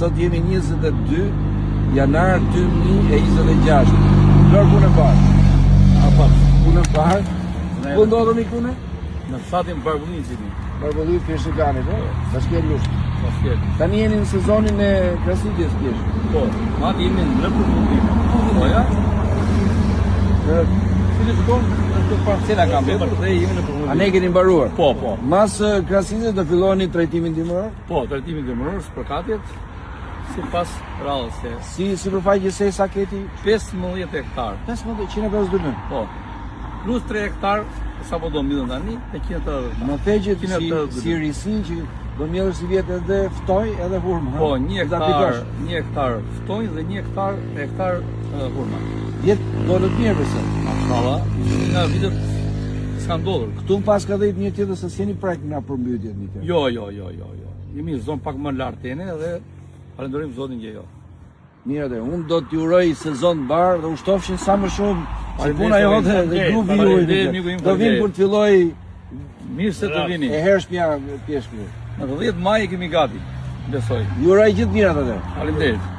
Sot jemi 22 janar 2026. Lor punë e parë. Apo, Punë e parë. Ku ndodhemi këtu? në fshatin Barbullici. Barbulli Pesheganit, Bashkia Lusht. Basket. Tani jeni në sezonin e krasidjes pjesë. Po, ma jemi në përfundim. Po ja. Cili fiton në parcela kam bërë dhe jemi në përfundim. A ne keni mbaruar? Po, po. Mas krasidjes do filloni trajtimin dimëror? Po, trajtimi dimëror përkatjet sipas radhës se Si sipërfaqëse sa keti? 15 hektar. 1552. Po. Plus 3 hektar sapo do mbyllen tani te 180. Më theqet 180. si risin që do mbjellësh si vjetë edhe ftoj edhe hurmë. Po, 1 hektar ftonj dhe 1 hektar hurma. Jetë do të mirë përse. Mashallah, nga vitet s'ka ndodhur. Këtu në pas ka dhe një tjetër se s'jeni prajk nga përmbytjet një tjetër. Jo. Jemi në zonë pak më lart tene dhe falenderojmë Zotin që jo. Mirë dhe, unë do t'ju uroj sezon barë dhe ushtofshin sa më shumë si puna jote dhe grupi juaj. Do vinë kur t'filloj Mirë se të vini. e hershmja pjeshkë. Në 10 maj kemi gati, besoj. Ju uroj gjithë mirat atë. Faleminderit.